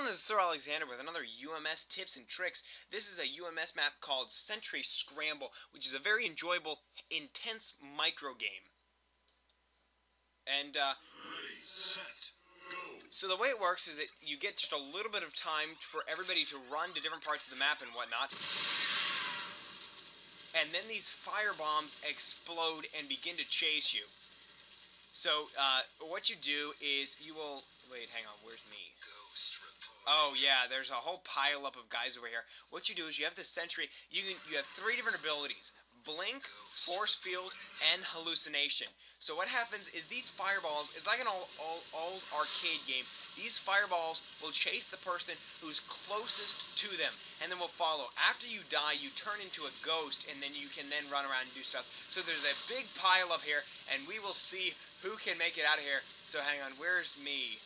everyone, this is Sir Alexander with another UMS tips and tricks. This is a UMS map called Sentry Scramble, which is a very enjoyable, intense micro game. And, Ready, set, go. so the way it works is that you get just a little bit of time for everybody to run to different parts of the map and whatnot. And then these fire bombs explode and begin to chase you. So, what you do is you will... Wait, hang on, where's me? Ghost report. Oh yeah, there's a whole pile up of guys over here. What you do is you have the sentry. You have 3 different abilities: blink, force field, and hallucination. So what happens is these fireballs, it's like an old arcade game. These fireballs will chase the person who's closest to them, and then will follow. After you die, you turn into a ghost, and then you can then run around and do stuff. So there's a big pile up here, and we will see who can make it out of here. So hang on, where's me?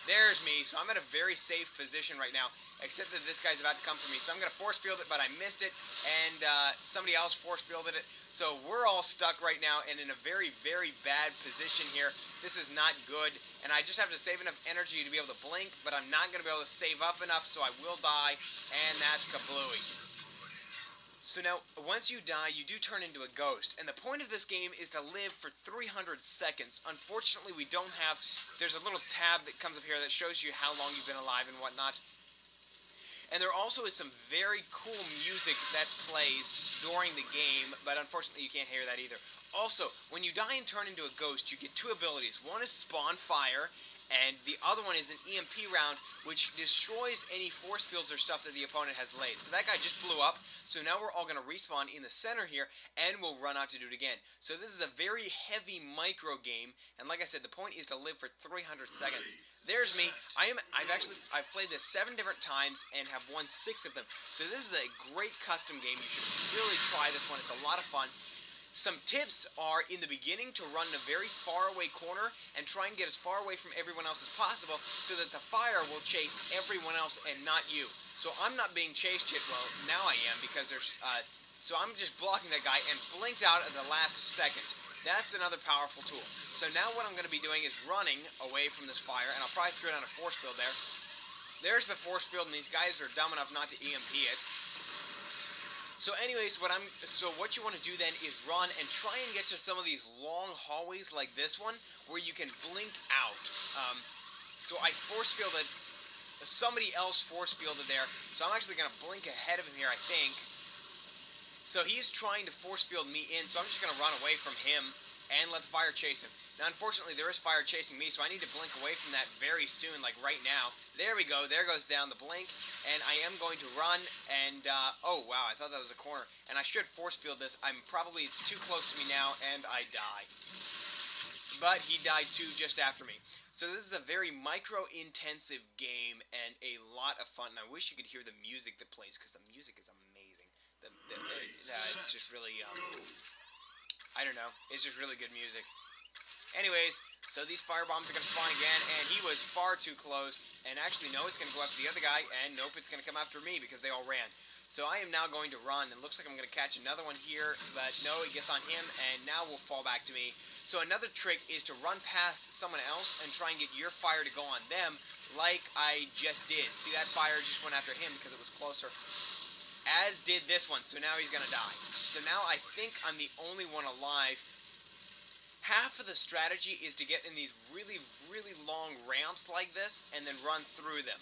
There's me, so I'm in a very safe position right now, except that this guy's about to come for me. So I'm going to force field it, but I missed it, and somebody else force fielded it. So we're all stuck right now and in a very, very bad position here. This is not good, and I just have to save enough energy to be able to blink, but I'm not going to be able to save up enough, so I will die, and that's kablooey. So now, once you die, you do turn into a ghost, and the point of this game is to live for 300 seconds. Unfortunately, we don't have... There's a little tab that comes up here that shows you how long you've been alive and whatnot. And there also is some very cool music that plays during the game, but unfortunately you can't hear that either. Also, when you die and turn into a ghost, you get 2 abilities. One is spawn fire, and the other one is an EMP round, which destroys any force fields or stuff that the opponent has laid. So that guy just blew up, so now we're all going to respawn in the center here, and we'll run out to do it again. So this is a very heavy micro game, and like I said, the point is to live for 300 seconds. There's me. I've played this 7 different times and have won 6 of them. So this is a great custom game. You should really try this one. It's a lot of fun. Some tips are, in the beginning, to run in a very far away corner and try and get as far away from everyone else as possible so that the fire will chase everyone else and not you. So I'm not being chased yet. Well, now I am, because there's... so I'm just blocking that guy and blinked out at the last second. That's another powerful tool. So now what I'm going to be doing is running away from this fire, and I'll probably throw down a force field there. There's the force field, and these guys are dumb enough not to EMP it. So anyways, what you want to do then is run and try and get to some of these long hallways like this one, where you can blink out. So I force fielded, somebody else force fielded there, so I'm actually going to blink ahead of him here, I think. So he's trying to force field me in, so I'm just going to run away from him and let the fire chase him. Now, unfortunately, there is fire chasing me, so I need to blink away from that very soon, like right now. There we go. There goes down the blink, and I am going to run, and, oh, wow, I thought that was a corner. And I should force field this. It's too close to me now, and I die. But he died, too, just after me. So this is a very micro-intensive game, and a lot of fun. And I wish you could hear the music that plays, because the music is amazing. It's just really, I don't know. It's just really good music. Anyways, so these firebombs are going to spawn again, and he was far too close. And actually, no, it's going to go after the other guy, and nope, it's going to come after me because they all ran. So I am now going to run. It looks like I'm going to catch another one here, but no, it gets on him, and now will fall back to me. So another trick is to run past someone else and try and get your fire to go on them, like I just did. See, that fire just went after him because it was closer. As did this one, so now he's going to die. So now I think I'm the only one alive. Half of the strategy is to get in these really, really long ramps like this and then run through them.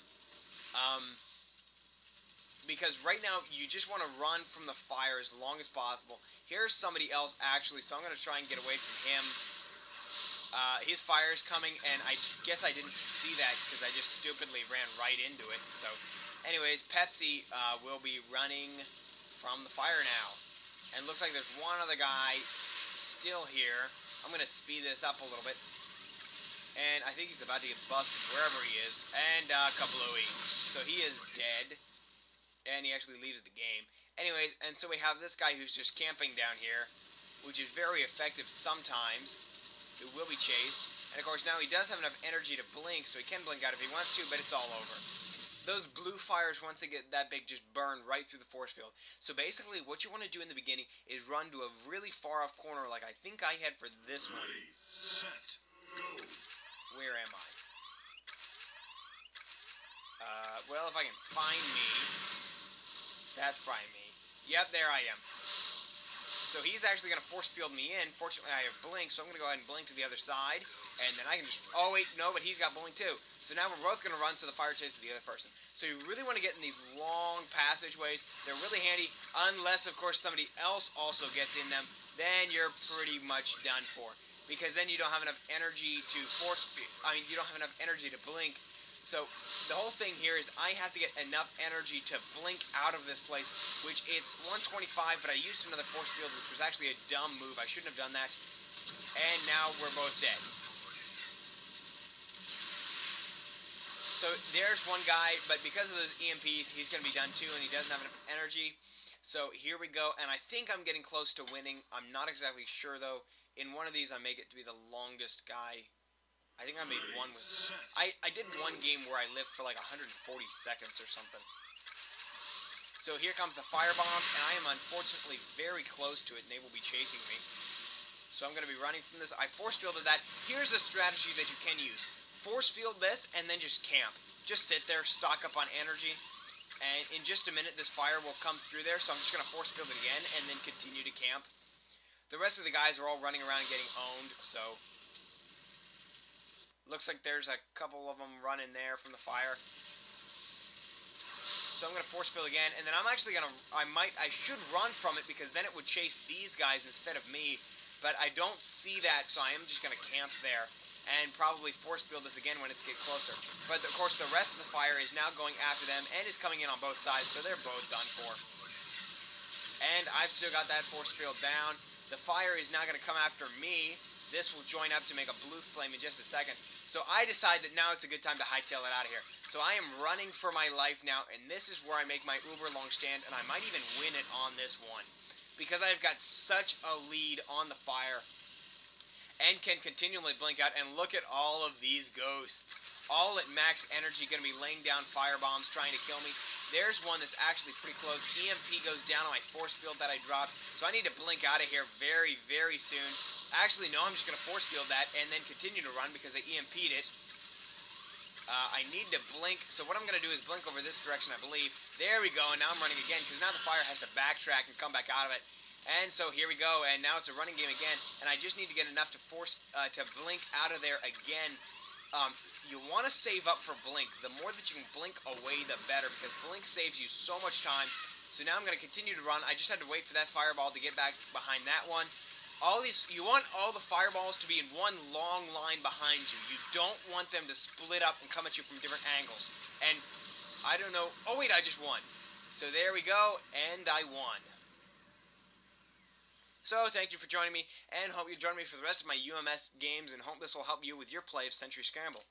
Because right now, you just want to run from the fire as long as possible. Here's somebody else, actually, so I'm going to try and get away from him. His fire is coming, and I guess I didn't see that because I just stupidly ran right into it. So, anyways, Pepsi will be running from the fire now. And looks like there's one other guy still here. I'm going to speed this up a little bit. And I think he's about to get busted wherever he is. And kablooey. So he is dead. And he actually leaves the game. Anyways, and so we have this guy who's just camping down here, which is very effective sometimes. Who will be chased. And of course now he does have enough energy to blink, so he can blink out if he wants to, but it's all over. Those blue fires, once they get that big, just burn right through the force field. So basically, what you want to do in the beginning is run to a really far off corner like I think I had for this one. Ready, set, go. Where am I? Well, if I can find me. That's probably me. Yep, there I am. So he's actually going to force field me in. Fortunately, I have blink, so I'm going to go ahead and blink to the other side. And then I can just... Oh, wait, no, but he's got blink too. So now we're both going to run to the fire chase of the other person. So you really want to get in these long passageways. They're really handy, unless, of course, somebody else also gets in them. Then you're pretty much done for. Because then you don't have enough energy to force... I mean, you don't have enough energy to blink. So the whole thing here is I have to get enough energy to blink out of this place, which it's 125, but I used another force field, which was actually a dumb move. I shouldn't have done that. And now we're both dead. So there's one guy, but because of those EMPs, he's going to be done too, and he doesn't have enough energy. So here we go, and I think I'm getting close to winning. I'm not exactly sure, though. In one of these, I make it to be the longest guy. I think I made one with... I did one game where I lived for like 140 seconds or something. So here comes the firebomb, and I am unfortunately very close to it, and they will be chasing me. So I'm going to be running from this. I force fielded that. Here's a strategy that you can use. Force field this, and then just camp. Just sit there, stock up on energy, and in just a minute this fire will come through there, so I'm just going to force field it again, and then continue to camp. The rest of the guys are all running around and getting owned, so... Looks like there's a couple of them running there from the fire. So I'm going to force field again, and then I'm actually going to... I should run from it, because then it would chase these guys instead of me, but I don't see that, so I am just going to camp there, and probably force field this again when it's get closer. But of course the rest of the fire is now going after them, and is coming in on both sides, so they're both done for. And I've still got that force field down. The fire is now going to come after me. This will join up to make a blue flame in just a second. So I decide that now it's a good time to hightail it out of here. So I am running for my life now, and this is where I make my uber long stand, and I might even win it on this one. Because I've got such a lead on the fire, and can continually blink out, and look at all of these ghosts. All at max energy, going to be laying down fire bombs, trying to kill me. There's one that's actually pretty close. EMP goes down on my force field that I dropped, so I need to blink out of here very, very soon. Actually, no, I'm just going to force field that and then continue to run because I EMP'd it. I need to blink, so what I'm going to do is blink over this direction, I believe. There we go, and now I'm running again because now the fire has to backtrack and come back out of it. And so here we go, and now it's a running game again, and I just need to get enough to force to blink out of there again. You want to save up for blink. The more that you can blink away, the better, because blink saves you so much time. So now I'm going to continue to run. I just had to wait for that fireball to get back behind that one. You want all the fireballs to be in one long line behind you. You don't want them to split up and come at you from different angles. And I don't know. Oh wait, I just won. So there we go, and I won. So thank you for joining me, and hope you join me for the rest of my UMS games, and hope this will help you with your play of Sentry Scramble.